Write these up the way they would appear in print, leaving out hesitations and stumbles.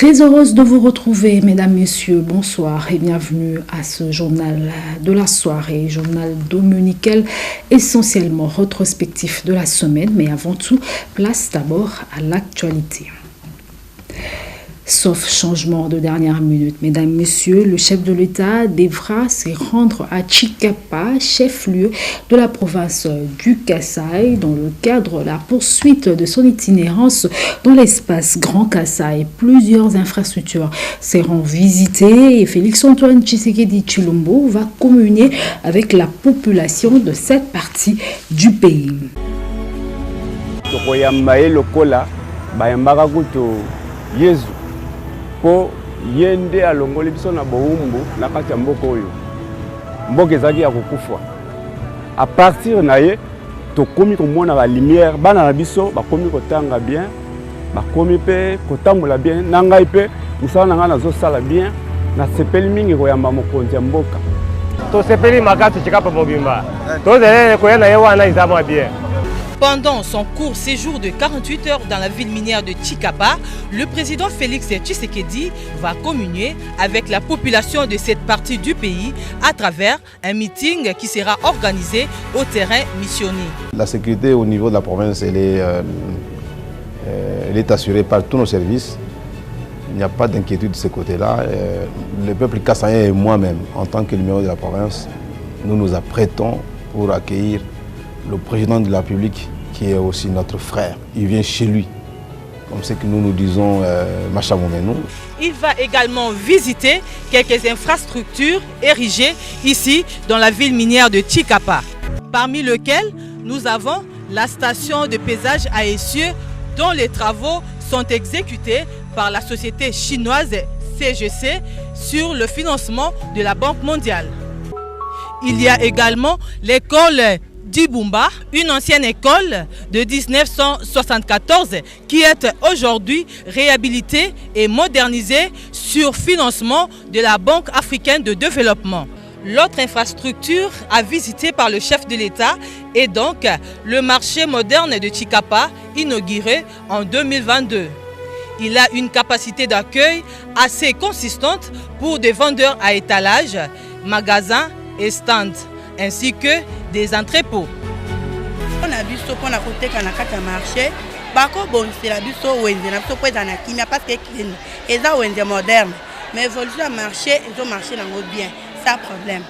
Très heureuse de vous retrouver, mesdames, messieurs, bonsoir et bienvenue à ce journal de la soirée, journal dominical essentiellement rétrospectif de la semaine, mais avant tout, place d'abord à l'actualité. Sauf changement de dernière minute, mesdames, messieurs, le chef de l'État devra se rendre à Chikapa, chef-lieu de la province du Kasaï, dans le cadre de la poursuite de son itinérance dans l'espace Grand Kasaï. Plusieurs infrastructures seront visitées et Félix-Antoine Tshisekedi Tshilombo va communier avec la population de cette partie du pays. Po yende alongoli biso na boumbu na kati ya mboka oyo mboka ezaki ya kokufa à partir na ye tokomi komona ba lumière bana na biso bakomi kotanga bien bakomi pe kotambola bien na ngai pe musala na nga nazosala bien na sepeli mingi koyamba mokonzi ya mboka to sepeli makasi Chikapa mobimba to zelele koyena ye wana izamwa bien. Pendant son court séjour de 48 heures dans la ville minière de Chikapa, le président Félix Tshisekedi va communier avec la population de cette partie du pays à travers un meeting qui sera organisé au terrain missionné. La sécurité au niveau de la province, elle est assurée par tous nos services. Il n'y a pas d'inquiétude de ce côté-là. Le peuple kassaïen et moi-même, en tant que numéro de la province, nous nous apprêtons pour accueillir le président de la République, qui est aussi notre frère. Il vient chez lui, comme c'est que nous disons Machamomenou. Il va également visiter quelques infrastructures érigées ici dans la ville minière de Chikapa, parmi lesquelles nous avons la station de pesage à essieux dont les travaux sont exécutés par la société chinoise CGC sur le financement de la Banque mondiale. Il y a également l'école d'Ibumba, une ancienne école de 1974 qui est aujourd'hui réhabilitée et modernisée sur financement de la Banque africaine de développement. L'autre infrastructure à visiter par le chef de l'État est donc le marché moderne de Chikapa, inauguré en 2022. Il a une capacité d'accueil assez consistante pour des vendeurs à étalage, magasins et stands, ainsi que des entrepôts. On a vu ce qu'on a côté quand on a marché. Bako bon c'est la biso wende na biso pesa na kimia parce que et ça wende moderne. Mais évolution marché ils ont marché dans le bien, ça problème.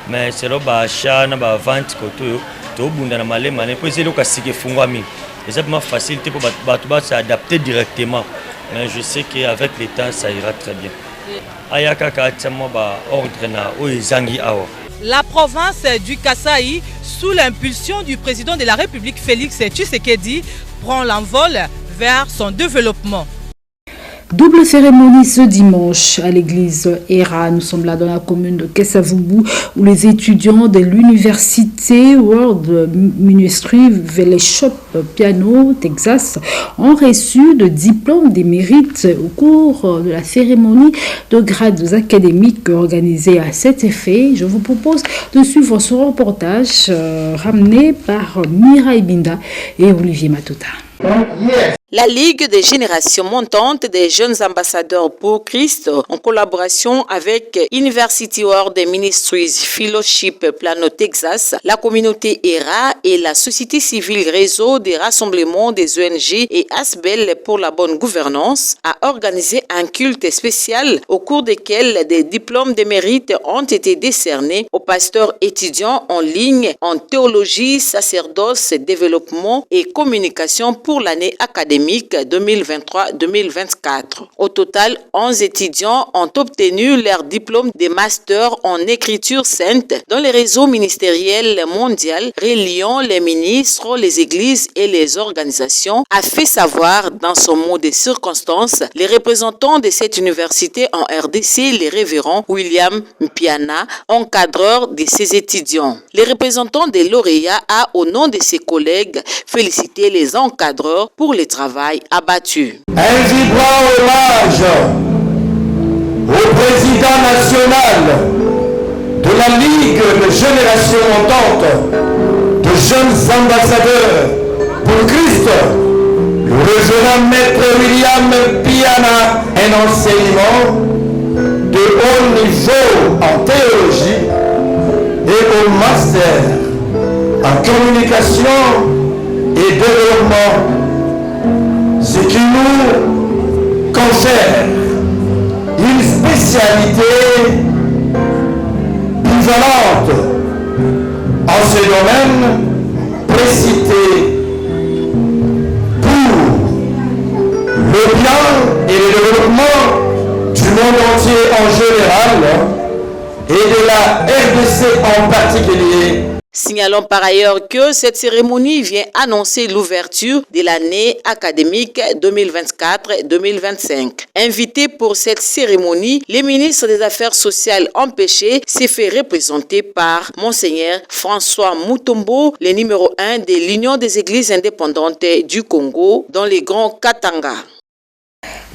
Mais c'est là bas achat na bas vente koto to bunda na malema ne pese loka sike fungwami. Et c'est pas facile pour batuba s'adapter directement. Mais je sais qu'avec le temps ça ira très bien. La province du Kasaï, sous l'impulsion du président de la République Félix Tshisekedi, prend l'envol vers son développement. Double cérémonie ce dimanche à l'église ERA. Nous sommes là dans la commune de Kesavubu où les étudiants de l'université World Ministry Veleshop Piano, Texas, ont reçu le diplôme des mérites au cours de la cérémonie de grades académiques organisée à cet effet. Je vous propose de suivre ce reportage ramené par Mirai Binda et Olivier Matuta. La Ligue des générations montantes des jeunes ambassadeurs pour Christ, en collaboration avec University World Ministries Fellowship Plano Texas, la communauté ERA et la société civile Réseau des rassemblements des ONG et ASBEL pour la bonne gouvernance, a organisé un culte spécial au cours desquels des diplômes de mérite ont été décernés aux pasteurs étudiants en ligne en théologie, sacerdoce, développement et communication pour l'année académique 2023-2024. Au total, 11 étudiants ont obtenu leur diplôme de master en écriture sainte dans les réseaux ministériels mondiaux reliant les ministres, les églises et les organisations, a fait savoir dans son mot de circonstance les représentants de cette université en RDC, les révérends William Mpiana, encadreur de ses étudiants. Les représentants des lauréats a, au nom de ses collègues, félicité les encadreurs pour le travail abattu. Un vibrant hommage au président national de la Ligue de génération montante de jeunes ambassadeurs pour Christ, le nomme Maître William Piana, un enseignement de haut niveau en théologie et au master en communication et développement, ce qui nous confère une spécialité polyvalente en ce domaine précité pour le bien et le développement du monde entier en général et de la RDC en particulier. Signalons par ailleurs que cette cérémonie vient annoncer l'ouverture de l'année académique 2024-2025. Invité pour cette cérémonie, le ministre des Affaires sociales empêché s'est fait représenter par Monseigneur François Mutombo, le numéro 1 de l'Union des Églises indépendantes du Congo dans les Grands Katanga.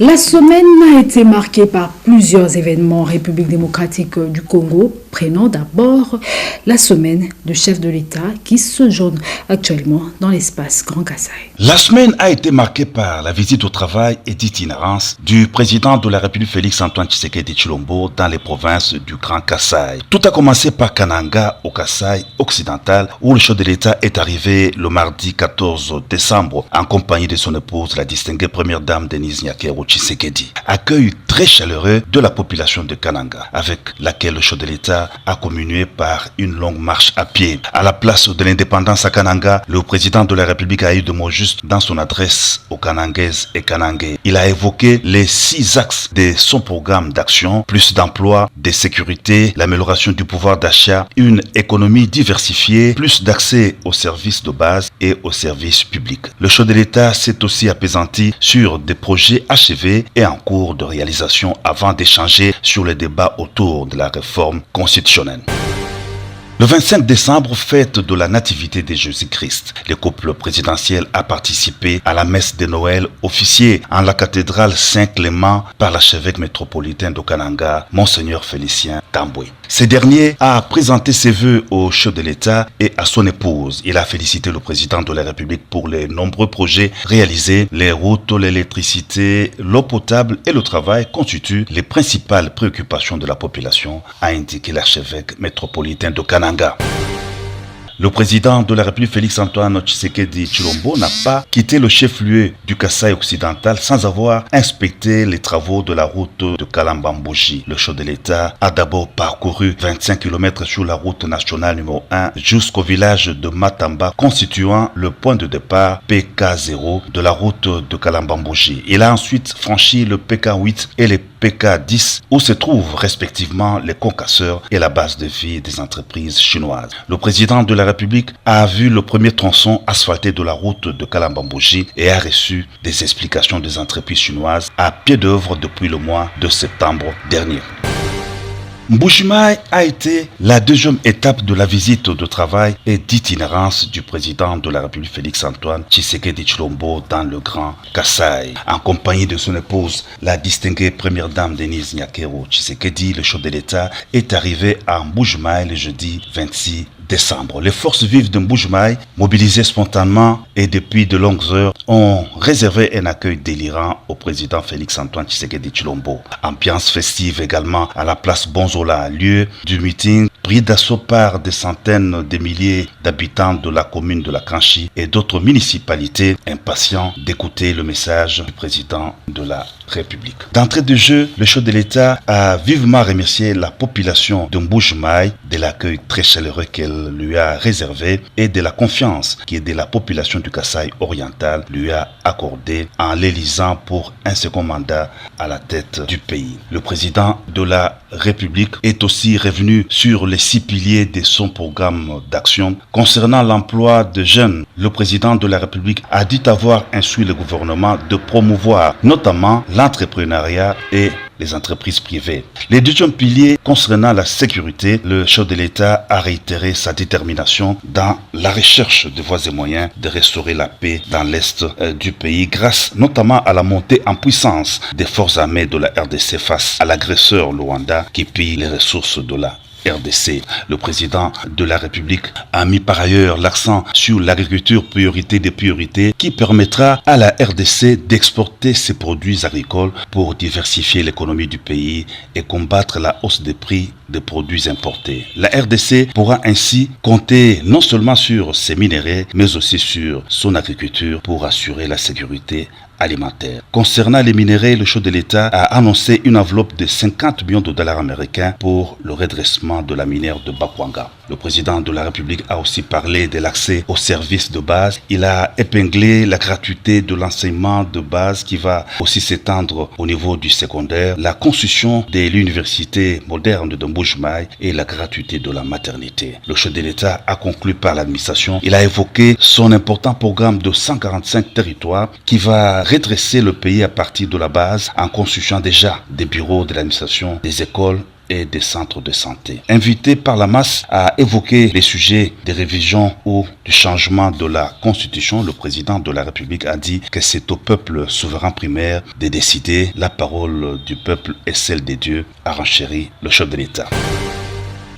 La semaine a été marquée par plusieurs événements en République démocratique du Congo. Prenons d'abord la semaine du chef de l'État qui séjourne actuellement dans l'espace Grand Kassai. La semaine a été marquée par la visite au travail et d'itinérance du président de la République Félix-Antoine Tshisekedi Tshilombo dans les provinces du Grand Kassai. Tout a commencé par Kananga au Kassai occidental où le chef de l'État est arrivé le mardi 14 décembre en compagnie de son épouse, la distinguée première dame Denise Nyakero Tshisekedi. Accueil très chaleureux de la population de Kananga avec laquelle le chef de l'État a communié par une longue marche à pied. À la place de l'indépendance à Kananga, le président de la République a eu de mots justes dans son adresse aux Kanangaises et Kanangais. Il a évoqué les 6 axes de son programme d'action: plus d'emplois, de sécurité, l'amélioration du pouvoir d'achat, une économie diversifiée, plus d'accès aux services de base et aux services publics. Le chef de l'État s'est aussi appesanti sur des projets achevés et en cours de réalisation avant d'échanger sur les débats autour de la réforme constitutionnelle. Le 25 décembre, fête de la nativité de Jésus-Christ. Le couple présidentiel a participé à la messe de Noël officiée en la cathédrale Saint-Clément par l'archevêque métropolitain de Kananga, Monseigneur Félicien Tamboué. Ce dernier a présenté ses vœux au chef de l'État et à son épouse. Il a félicité le président de la République pour les nombreux projets réalisés. Les routes, l'électricité, l'eau potable et le travail constituent les principales préoccupations de la population, a indiqué l'archevêque métropolitain de Kananga. Le président de la République Félix-Antoine Tshisekedi Tshilombo n'a pas quitté le chef-lieu du Kassai occidental sans avoir inspecté les travaux de la route de Kalambambouji. Le chef de l'État a d'abord parcouru 25 km sur la route nationale numéro 1 jusqu'au village de Matamba, constituant le point de départ PK0 de la route de Kalambambouji. Il a ensuite franchi le PK8 et les PK10 où se trouvent respectivement les concasseurs et la base de vie des entreprises chinoises. Le président de la République a vu le premier tronçon asphalté de la route de Kalambambouji et a reçu des explications des entreprises chinoises à pied d'œuvre depuis le mois de septembre dernier. Mbujimaï a été la deuxième étape de la visite de travail et d'itinérance du président de la République Félix-Antoine Tshisekedi Tshilombo dans le Grand Kassai. En compagnie de son épouse, la distinguée première dame Denise Nyakero Tshisekedi, le chef de l'État, est arrivé à Mbujimaï le jeudi 26 décembre. Les forces vives de Mbujimaï, mobilisées spontanément et depuis de longues heures, ont réservé un accueil délirant au président Félix-Antoine Tshisekedi Tshilombo. Ambiance festive également à la place Bonzola, lieu du meeting pris d'assaut par des centaines de milliers d'habitants de la commune de la Kanchi et d'autres municipalités impatients d'écouter le message du président de la République. D'entrée de jeu, le chef de l'État a vivement remercié la population de Mbujimaï de l'accueil très chaleureux qu'elle lui a réservé et de la confiance que la population du Kassai oriental lui a accordée en l'élisant pour un second mandat à la tête du pays. Le président de la République est aussi revenu sur les 6 piliers de son programme d'action concernant l'emploi de jeunes. Le président de la République a dit avoir instruit le gouvernement de promouvoir notamment l'entrepreneuriat et les entreprises privées. Les deuxième piliers concernant la sécurité, le chef de l'État a réitéré sa détermination dans la recherche de voies et moyens de restaurer la paix dans l'est du pays grâce notamment à la montée en puissance des forces armées de la RDC face à l'agresseur Luanda qui pille les ressources de la RDC. Le président de la République a mis par ailleurs l'accent sur l'agriculture priorité des priorités qui permettra à la RDC d'exporter ses produits agricoles pour diversifier l'économie du pays et combattre la hausse des prix des produits importés. La RDC pourra ainsi compter non seulement sur ses minéraux, mais aussi sur son agriculture pour assurer la sécurité alimentaire. Concernant les minéraux, le chef de l'État a annoncé une enveloppe de 50 millions de dollars américains pour le redressement de la minière de Bakwanga. Le président de la République a aussi parlé de l'accès aux services de base. Il a épinglé la gratuité de l'enseignement de base qui va aussi s'étendre au niveau du secondaire, la construction de l'université moderne de Mbuji-Mayi et la gratuité de la maternité. Le chef de l'État a conclu par l'administration. Il a évoqué son important programme de 145 territoires qui va redresser le pays à partir de la base en constituant déjà des bureaux de l'administration, des écoles et des centres de santé. Invité par la masse à évoquer les sujets des révisions ou du changement de la Constitution, le président de la République a dit que c'est au peuple souverain primaire de décider. La parole du peuple est celle des dieux, a renchéri le chef de l'État.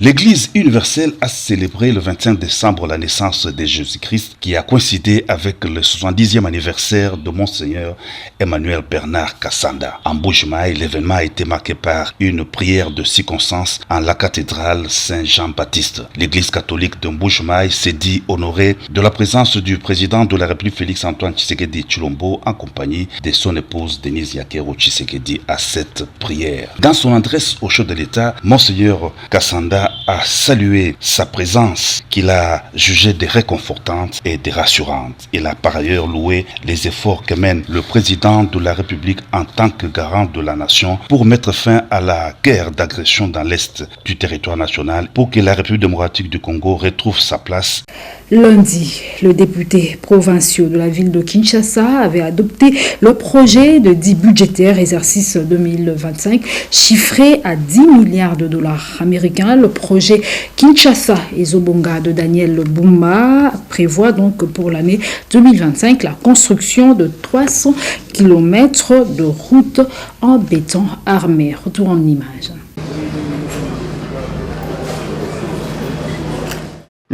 L'Église universelle a célébré le 25 décembre la naissance de Jésus-Christ qui a coïncidé avec le 70e anniversaire de Monseigneur Emmanuel Bernard Kassanda. En Mbuji-Mayi, l'événement a été marqué par une prière de circonstance en la cathédrale Saint-Jean-Baptiste. L'Église catholique de Mbuji-Mayi s'est dit honorée de la présence du président de la République Félix Antoine Tshisekedi Tshilombo en compagnie de son épouse Denise Yakero Tshisekedi à cette prière. Dans son adresse au chef de l'État, Monseigneur Kassanda a salué sa présence qu'il a jugée de réconfortante et de rassurante. Il a par ailleurs loué les efforts que mène le président de la République en tant que garant de la nation pour mettre fin à la guerre d'agression dans l'est du territoire national pour que la République démocratique du Congo retrouve sa place. Lundi, le député provincial de la ville de Kinshasa avait adopté le projet de 10 budgétaire exercice 2025 chiffré à 10 milliards de dollars américains. Le projet Kinshasa et Zobonga de Daniel Bumba prévoit donc pour l'année 2025 la construction de 300 km de routes en béton armé. Retour en image.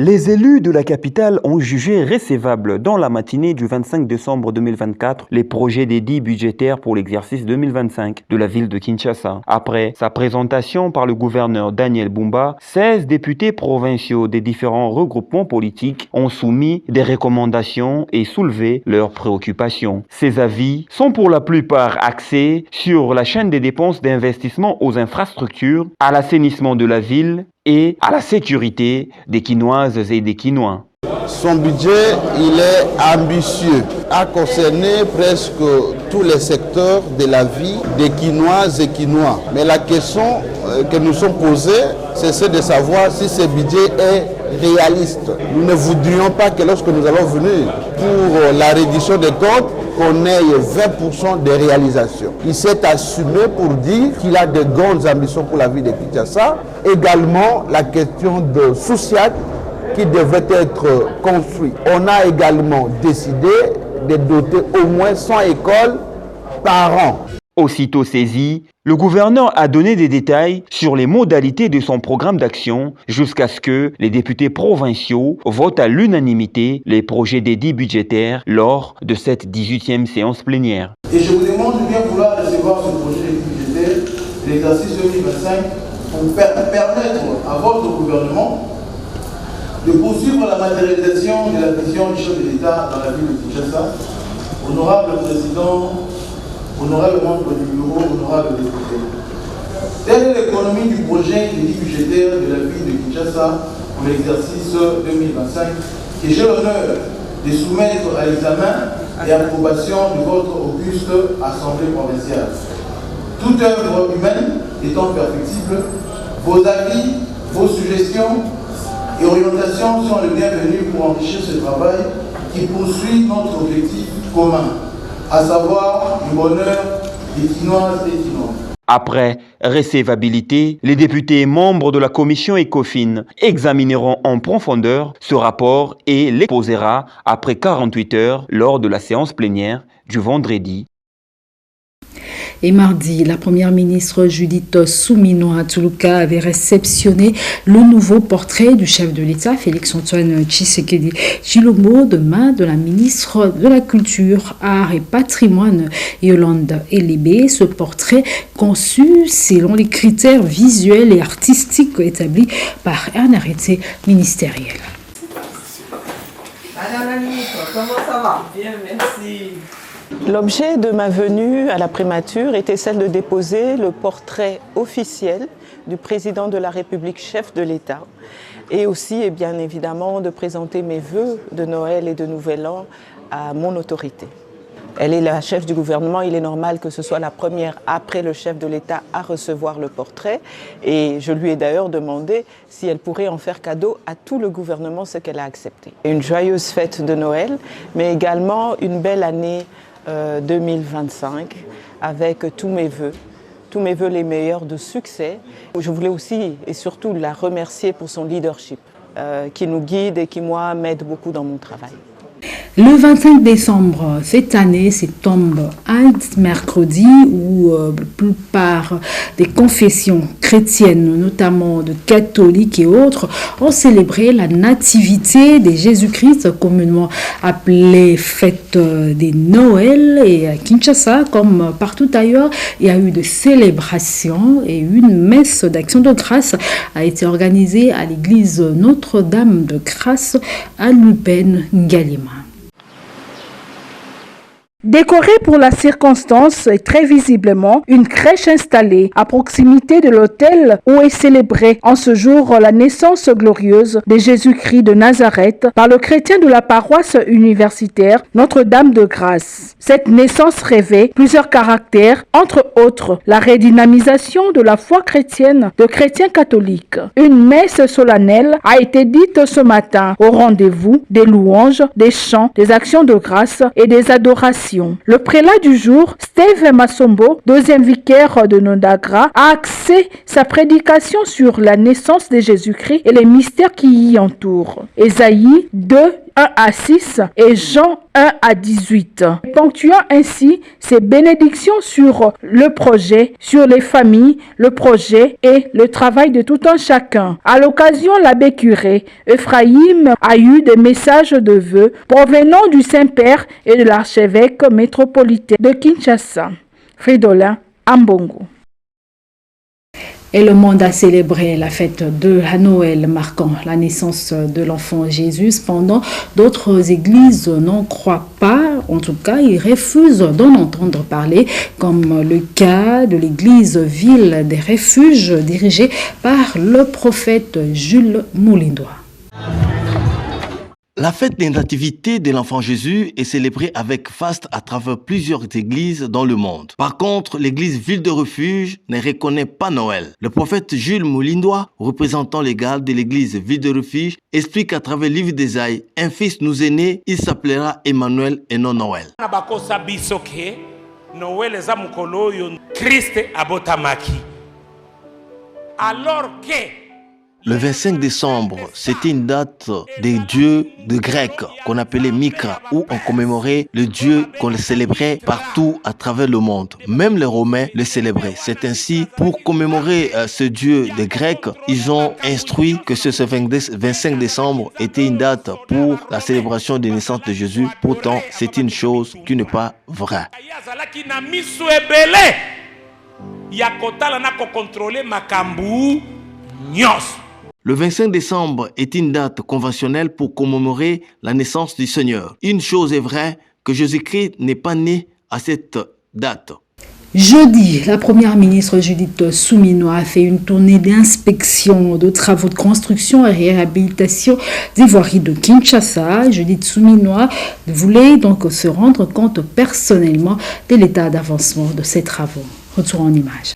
Les élus de la capitale ont jugé recevable dans la matinée du 25 décembre 2024 les projets des 10 budgétaires pour l'exercice 2025 de la ville de Kinshasa. Après sa présentation par le gouverneur Daniel Bumba, 16 députés provinciaux des différents regroupements politiques ont soumis des recommandations et soulevé leurs préoccupations. Ces avis sont pour la plupart axés sur la chaîne des dépenses d'investissement aux infrastructures, à l'assainissement de la ville et à la sécurité des Kinoises et des Kinois. Son budget, il est ambitieux, a concerné presque tous les secteurs de la vie des Kinoises et Kinois. Mais la question que nous sommes posée, c'est celle de savoir si ce budget est réaliste. Nous ne voudrions pas que lorsque nous allons venir pour la reddition des comptes, qu'on ait 20% de réalisation. Il s'est assumé pour dire qu'il a de grandes ambitions pour la ville de Kinshasa. Également, la question de Soussiat qui devrait être construit. On a également décidé de doter au moins 100 écoles par an. Aussitôt saisi, le gouverneur a donné des détails sur les modalités de son programme d'action jusqu'à ce que les députés provinciaux votent à l'unanimité les projets des 10 budgétaires lors de cette 18e séance plénière. Et je vous demande de bien vouloir recevoir ce projet budgétaire de l'exercice 2025 pour permettre à votre gouvernement de poursuivre la matérialisation de la vision du chef de l'État dans la ville de Kinshasa. Honorable président, honorable membre du bureau, honorable député. Telle est l'économie du projet des 10 budgétaires de la ville de Kinshasa pour l'exercice 2025 que j'ai l'honneur de soumettre à l'examen et approbation de votre auguste Assemblée provinciale. Toute œuvre humaine étant perfectible, vos avis, vos suggestions et orientations sont les bienvenus pour enrichir ce travail qui poursuit notre objectif commun, à savoir le bonheur des Kinoises et Kinois. Après recevabilité, les députés membres de la commission ECOFIN examineront en profondeur ce rapport et l'exposera après 48 heures lors de la séance plénière du vendredi. Et mardi, la première ministre Judith Suminwa Tuluka avait réceptionné le nouveau portrait du chef de l'État, Félix-Antoine Tshisekedi Tshilombo, de main de la ministre de la Culture, Arts et Patrimoine, Yolande Elébé. Ce portrait conçu selon les critères visuels et artistiques établis par un arrêté ministériel. Madame la ministre, comment ça va? Bien, merci. L'objet de ma venue à la primature était celle de déposer le portrait officiel du président de la République, chef de l'État, et aussi, et bien évidemment, de présenter mes vœux de Noël et de Nouvel An à mon autorité. Elle est la chef du gouvernement, il est normal que ce soit la première après le chef de l'État à recevoir le portrait, et je lui ai d'ailleurs demandé si elle pourrait en faire cadeau à tout le gouvernement, ce qu'elle a accepté. Une joyeuse fête de Noël, mais également une belle année 2025 avec tous mes vœux les meilleurs de succès. Je voulais aussi et surtout la remercier pour son leadership qui nous guide et qui, moi, m'aide beaucoup dans mon travail. Le 25 décembre cette année, c'est tombe un mercredi où la plupart des confessions chrétiennes, notamment de catholiques et autres, ont célébré la nativité de Jésus-Christ, communément appelée fête des Noël. Et à Kinshasa, comme partout ailleurs, il y a eu des célébrations et une messe d'action de grâce a été organisée à l'église Notre-Dame de Grâce à Lupin Ngalima. Décorée pour la circonstance et très visiblement, une crèche installée à proximité de l'autel où est célébrée en ce jour la naissance glorieuse de Jésus-Christ de Nazareth par le chrétien de la paroisse universitaire Notre-Dame de Grâce. Cette naissance revêt plusieurs caractères, entre autres la redynamisation de la foi chrétienne de chrétiens catholiques. Une messe solennelle a été dite ce matin au rendez-vous des louanges, des chants, des actions de grâce et des adorations. Le prélat du jour, Steve Massombo, deuxième vicaire de Nondagra, a axé sa prédication sur la naissance de Jésus-Christ et les mystères qui y entourent. Ésaïe 2, 1 à 6 et Jean 1 à 18. Ponctuant ainsi ses bénédictions sur le projet, sur les familles, le projet et le travail de tout un chacun. À l'occasion, l'abbé curé Ephraïm a eu des messages de vœux provenant du Saint-Père et de l'archevêque métropolitain de Kinshasa, Fridolin Ambongo. Et le monde a célébré la fête de la Noël marquant la naissance de l'enfant Jésus. Cependant, d'autres églises n'en croient pas, en tout cas, ils refusent d'en entendre parler, comme le cas de l'église Ville des Refuges dirigée par le prophète Jules Moulindois. La fête des nativités de l'enfant Jésus est célébrée avec faste à travers plusieurs églises dans le monde. Par contre, l'église Ville de Refuge ne reconnaît pas Noël. Le prophète Jules Moulindois, représentant légal de l'église Ville de Refuge, explique à travers le livre d'Ésaïe, un fils nous est né, il s'appellera Emmanuel et non Noël. Alors que le 25 décembre, c'était une date des dieux de Grecs qu'on appelait Mykra, où on commémorait le dieu qu'on célébrait partout à travers le monde. Même les Romains le célébraient. C'est ainsi, pour commémorer ce dieu des Grecs, ils ont instruit que ce 25 décembre était une date pour la célébration de naissance de Jésus. Pourtant, c'est une chose qui n'est pas vraie. Le 25 décembre est une date conventionnelle pour commémorer la naissance du Seigneur. Une chose est vraie, que Jésus-Christ n'est pas né à cette date. Jeudi, la première ministre Judith Suminwa a fait une tournée d'inspection de travaux de construction et réhabilitation des voiries de Kinshasa. Judith Suminwa voulait donc se rendre compte personnellement de l'état d'avancement de ces travaux. Retour en image.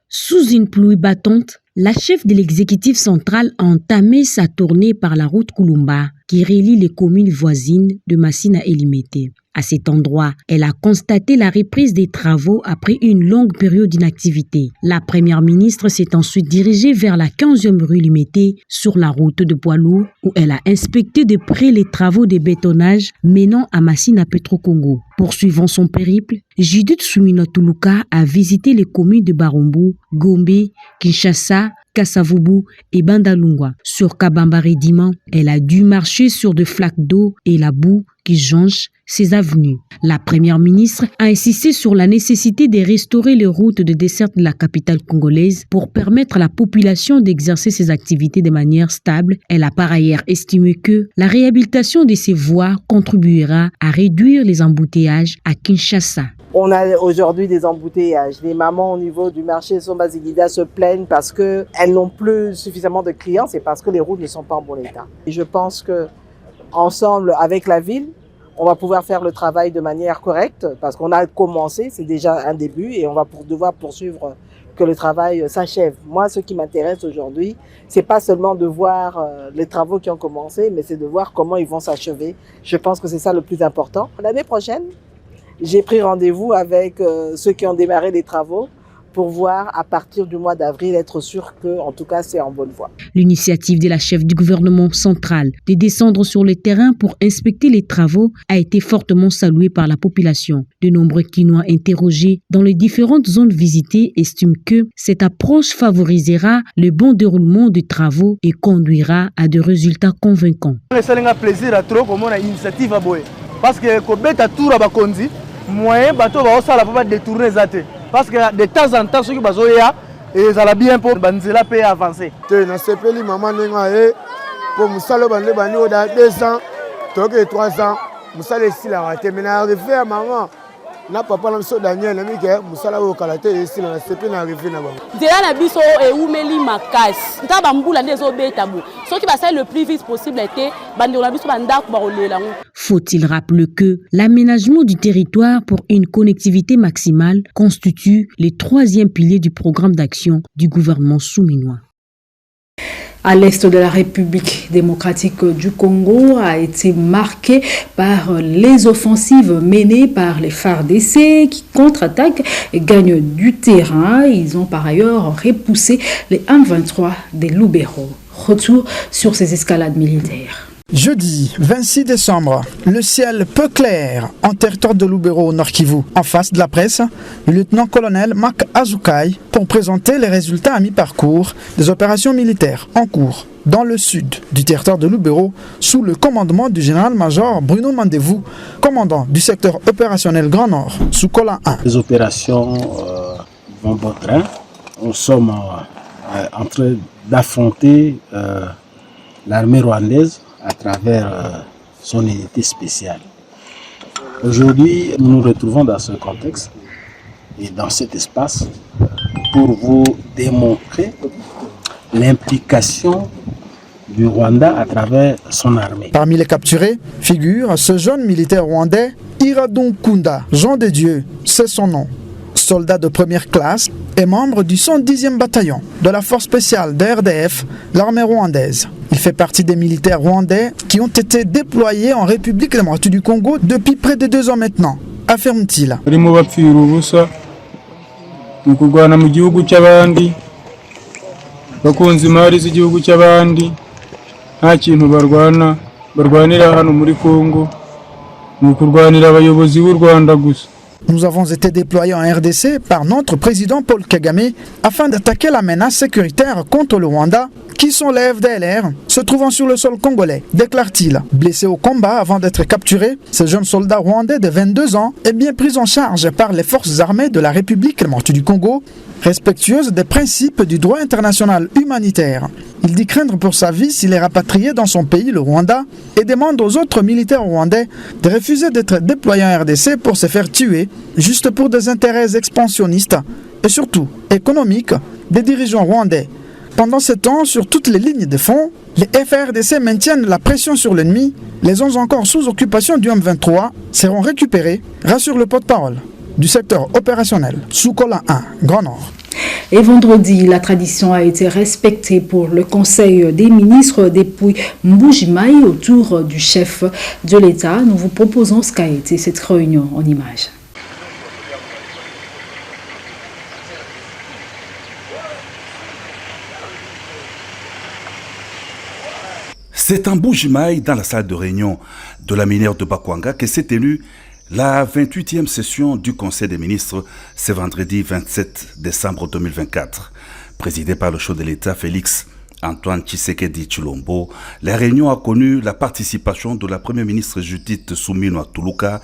Sous une pluie battante, la chef de l'exécutif central a entamé sa tournée par la route Kulumba qui relie les communes voisines de Massina et Limete. À cet endroit, elle a constaté la reprise des travaux après une longue période d'inactivité. La première ministre s'est ensuite dirigée vers la 15e rue Limité sur la route de poids lourd où elle a inspecté de près les travaux de bétonnage menant à Massina Petro-Congo. Poursuivant son périple, Judith Soumina Tuluka a visité les communes de Barumbu, Gombe, Kinshasa, Kasavubu et Bandalungwa. Sur Kabambari-Diman, elle a dû marcher sur des flaques d'eau et la boue qui jonchent ces avenues. La première ministre a insisté sur la nécessité de restaurer les routes de desserte de la capitale congolaise pour permettre à la population d'exercer ses activités de manière stable. Elle a par ailleurs estimé que la réhabilitation de ces voies contribuera à réduire les embouteillages à Kinshasa. On a aujourd'hui des embouteillages. Les mamans au niveau du marché Sombazigida se plaignent parce qu'elles n'ont plus suffisamment de clients. C'est parce que les routes ne sont pas en bon état. Et je pense que ensemble avec la ville, on va pouvoir faire le travail de manière correcte parce qu'on a commencé, c'est déjà un début et on va devoir poursuivre que le travail s'achève. Moi, ce qui m'intéresse aujourd'hui, c'est pas seulement de voir les travaux qui ont commencé, mais c'est de voir comment ils vont s'achever. Je pense que c'est ça le plus important. L'année prochaine, j'ai pris rendez-vous avec ceux qui ont démarré les travaux pour voir à partir du mois d'avril, être sûr que, en tout cas, c'est en bonne voie. L'initiative de la chef du gouvernement central de descendre sur le terrain pour inspecter les travaux a été fortement saluée par la population. De nombreux Kinois interrogés dans les différentes zones visitées estiment que cette approche favorisera le bon déroulement des travaux et conduira à des résultats convaincants. C'est un plaisir à trop comme une initiative à boire. Parce que quand on tour à Bakonzi, moyen bateau va aussi la détourner les athées. Parce que de temps en temps, ceux qui sont là, ils ont bien pour Banzela payer avancer. Dans ce pays, maman n'est pour Moussalo Bandé Bani, on a 2 ans, 3 ans, Moussalo ici là, mais on arrive à maman. Na papa na so Daniel na mike musala wo kalate ici na sepe na arrivé na bango. Nzela na biso e umeli makasi. Nta ba mbula ndezo beta bu. Soki ba ça le plus vite possible été bandi na biso banda ko ba rolela ngo. Faut-il rappeler que l'aménagement du territoire pour une connectivité maximale constitue le 3e pilier du programme d'action du gouvernement souminois. À l'est de la République démocratique du Congo a été marqué par les offensives menées par les FARDC qui contre-attaquent et gagnent du terrain. Ils ont par ailleurs repoussé les M23 des Lubero. Retour sur ces escalades militaires. Jeudi 26 décembre, le ciel peu clair en territoire de Lubero au Nord Kivu. En face de la presse, le lieutenant-colonel Mak Azukai pour présenter les résultats à mi-parcours des opérations militaires en cours dans le sud du territoire de Lubero sous le commandement du général-major Bruno Mandevou, commandant du secteur opérationnel Grand Nord sous Kola 1. Les opérations vont bon train. Nous sommes en train d'affronter l'armée rwandaise à travers son unité spéciale. Aujourd'hui, nous nous retrouvons dans ce contexte et dans cet espace pour vous démontrer l'implication du Rwanda à travers son armée. Parmi les capturés figure ce jeune militaire rwandais, Iradon Kunda, Jean de Dieu, c'est son nom. Soldat de première classe et membre du 110e bataillon de la force spéciale de RDF, l'armée rwandaise. Il fait partie des militaires rwandais qui ont été déployés en République démocratique du Congo depuis près de 2 ans maintenant, affirme-t-il. Nous avons été déployés en RDC par notre président Paul Kagame afin d'attaquer la menace sécuritaire contre le Rwanda qui sont les FDLR se trouvant sur le sol congolais, déclare-t-il. Blessé au combat avant d'être capturé, ce jeune soldat rwandais de 22 ans est bien pris en charge par les forces armées de la République démocratique du Congo, respectueuse des principes du droit international humanitaire. Il dit craindre pour sa vie s'il est rapatrié dans son pays, le Rwanda, et demande aux autres militaires rwandais de refuser d'être déployés en RDC pour se faire tuer, juste pour des intérêts expansionnistes et surtout économiques des dirigeants rwandais. Pendant ce temps, sur toutes les lignes de front, les FARDC maintiennent la pression sur l'ennemi. Les zones encore sous occupation du M23 seront récupérées, rassure le porte-parole du secteur opérationnel Soukola 1, Grand Nord. Et vendredi, la tradition a été respectée pour le Conseil des ministres depuis Mbujimaï autour du chef de l'État. Nous vous proposons ce qu'a été cette réunion en images. C'est en Mbujimaï, dans la salle de réunion de la minière de Bakwanga, que s'est tenue la 28e session du Conseil des ministres ce vendredi 27 décembre 2024. Présidée par le chef de l'État Félix Antoine Tshisekedi Tshilombo, la réunion a connu la participation de la première ministre Judith Suminwa Tuluka,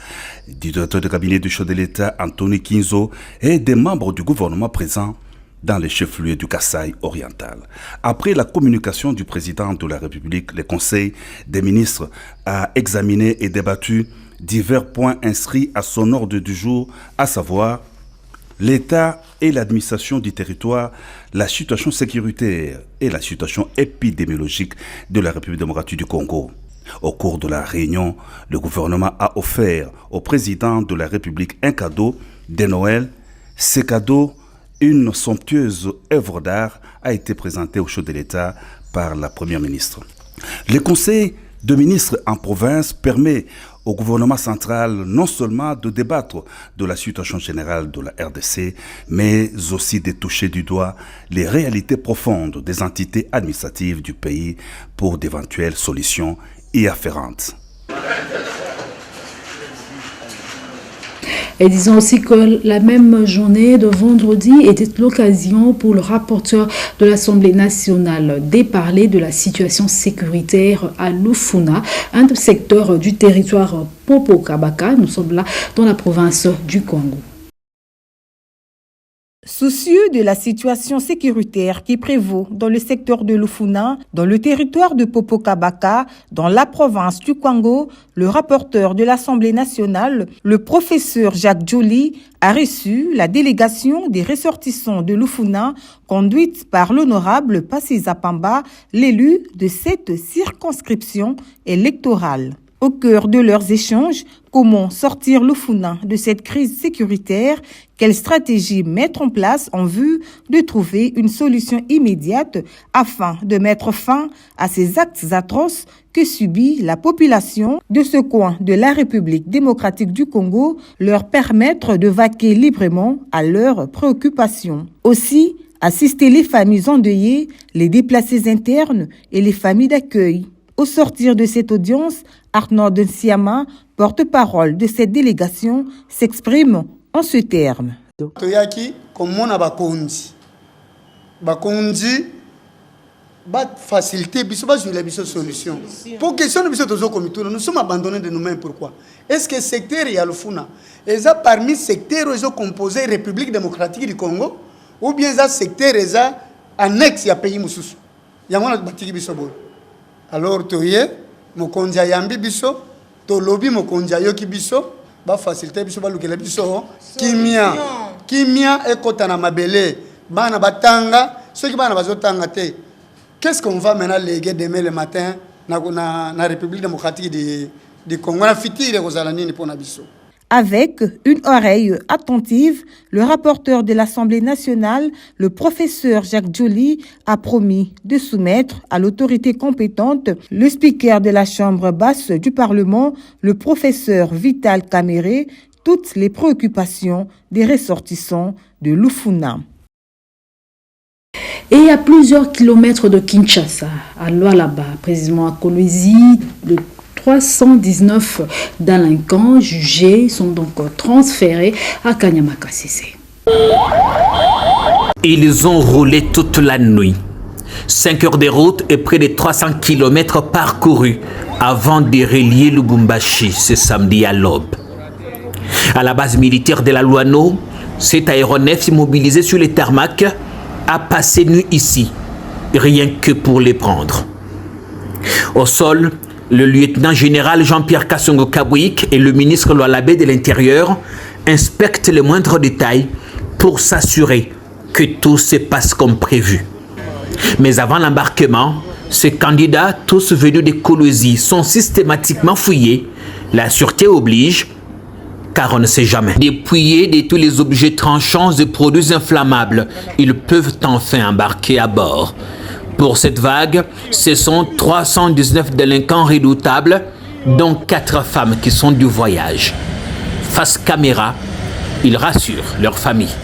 du directeur de cabinet du chef de l'État Anthony Kinzo et des membres du gouvernement présents dans les chefs-lieux du Kasaï oriental. Après la communication du président de la République, le Conseil des ministres a examiné et débattu divers points inscrits à son ordre du jour, à savoir l'État et l'administration du territoire, la situation sécuritaire et la situation épidémiologique de la République démocratique du Congo. Au cours de la réunion, le gouvernement a offert au président de la République un cadeau de Noël. Ce cadeau, une somptueuse œuvre d'art, a été présentée au chef de l'État par la Première ministre. Le Conseil de ministres en province permet au gouvernement central non seulement de débattre de la situation générale de la RDC, mais aussi de toucher du doigt les réalités profondes des entités administratives du pays pour d'éventuelles solutions y afférentes. Et disons aussi que la même journée de vendredi était l'occasion pour le rapporteur de l'Assemblée nationale de parler de la situation sécuritaire à Lufuna, un des secteurs du territoire Popo-Kabaka. Nous sommes là dans la province du Congo. Soucieux de la situation sécuritaire qui prévaut dans le secteur de Lufuna, dans le territoire de Popo-Kabaka, dans la province du Congo, le rapporteur de l'Assemblée nationale, le professeur Jacques Joly, a reçu la délégation des ressortissants de Lufuna, conduite par l'honorable Passiza Pamba, l'élu de cette circonscription électorale. Au cœur de leurs échanges, comment sortir Lufuna de cette crise sécuritaire? Quelle stratégie mettre en place en vue de trouver une solution immédiate afin de mettre fin à ces actes atroces que subit la population de ce coin de la République démocratique du Congo, leur permettre de vaquer librement à leurs préoccupations. Aussi, assister les familles endeuillées, les déplacés internes et les familles d'accueil. Au sortir de cette audience, Arnaud Nsiama, porte-parole de cette délégation, s'exprime en ce terme. Toyaki komona bakonzi ba faciliter biso ba la biso solution. Pour question de biso tozo komito, nous sommes abandonnés de nous-mêmes. Pourquoi? Est-ce que secteur ya Lufuna eza parmi secteurs ils ont composé République démocratique du Congo ou bien ça secteur eza annexe ya pays mususu. Yamona batiki biso bo. Alors toye mokonzi yambi biso to lobby mokonzi yoki biso ba faciliter biso ba lukela biso kimia ekota na mabele bana batanga ceux qui bana bazotanga te. Qu'est-ce qu'on va maintenant léguer demain le matin na République démocratique du Congo na fitire kozala nini pona biso? Avec une oreille attentive, le rapporteur de l'Assemblée nationale, le professeur Jacques Joly, a promis de soumettre à l'autorité compétente le speaker de la Chambre basse du Parlement, le professeur Vital Kamere, toutes les préoccupations des ressortissants de Lufuna. Et à plusieurs kilomètres de Kinshasa, à Lualaba, précisément à Kolwezi, le 319 délinquants jugés sont donc transférés à Kanyamakasese. Ils ont roulé toute la nuit. 5 heures de route et près de 300 km parcourus avant de relier Lubumbashi ce samedi à l'aube. À la base militaire de la Luano, cet aéronef immobilisé sur les tarmacs a passé nuit ici, rien que pour les prendre. Au sol, le lieutenant-général Jean-Pierre Kassongo Kabouik et le ministre Lualabé de l'Intérieur inspectent les moindres détails pour s'assurer que tout se passe comme prévu. Mais avant l'embarquement, ces candidats, tous venus de Kolwezi, sont systématiquement fouillés. La sûreté oblige. car on ne sait jamais. Dépouillés de tous les objets tranchants et produits inflammables, ils peuvent enfin embarquer à bord. Pour cette vague, ce sont 319 délinquants redoutables, dont 4 femmes qui sont du voyage. Face caméra, ils rassurent leur famille.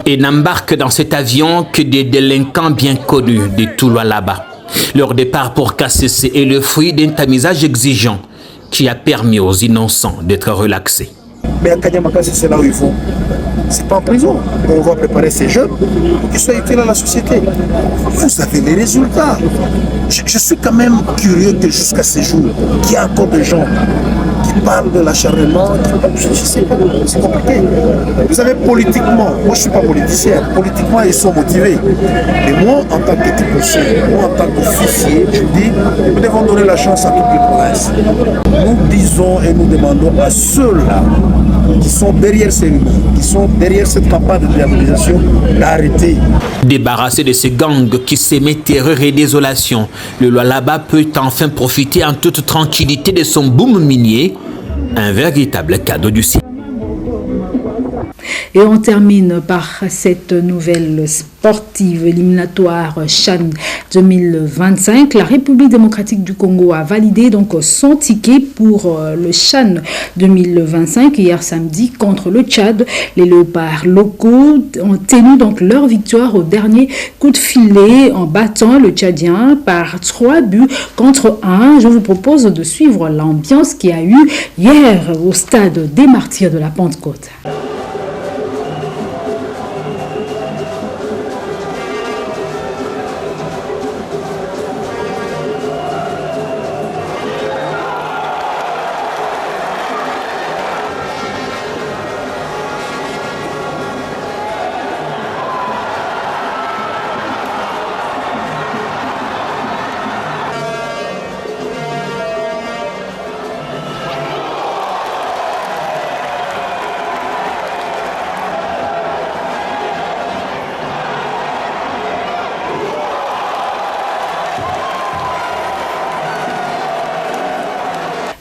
Et n'embarquent dans cet avion que des délinquants bien connus de tout là-bas. Leur départ pour KCC est le fruit d'un tamisage exigeant qui a permis aux innocents d'être relaxés. Mais à Kanyamakasi, c'est là où ils vont. C'est pas en prison. On va préparer ces jeunes pour qu'ils soient utiles à la société. Vous avez les résultats. Je suis quand même curieux que jusqu'à ces jours, qu'il y a encore des gens qui parlent de l'acharnement. Je sais pas, c'est compliqué. Vous savez, politiquement, moi je ne suis pas politicien. Politiquement, ils sont motivés. Mais moi, en tant qu'équipier, moi en tant qu'officier, je dis, nous devons donner la chance à toutes les provinces. Nous disons et nous demandons à ceux-là qui sont derrière ces luttes, qui sont derrière cette campagne de diabolisation, d'arrêter. Débarrassé de ces gangs qui s'émettent terreur et désolation, le Lualaba peut enfin profiter en toute tranquillité de son boom minier, un véritable cadeau du ciel. Et on termine par cette nouvelle sportive éliminatoire CHAN 2025. La République démocratique du Congo a validé donc son ticket pour le CHAN 2025 hier samedi contre le Tchad. Les léopards locaux ont tenu donc leur victoire au dernier coup de filet en battant le Tchadien par 3 buts contre 1. Je vous propose de suivre l'ambiance qu'il y a eu hier au stade des Martyrs de la Pentecôte.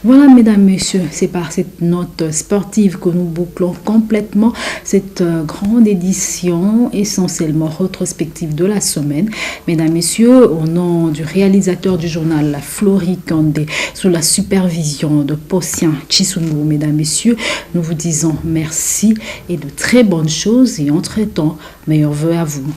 Voilà, mesdames, messieurs, c'est par cette note sportive que nous bouclons complètement cette grande édition, essentiellement rétrospective de la semaine. Mesdames, messieurs, au nom du réalisateur du journal, Florie Kandé, sous la supervision de Possien Chisungu, mesdames, messieurs, nous vous disons merci et de très bonnes choses et entre-temps, meilleurs vœux à vous.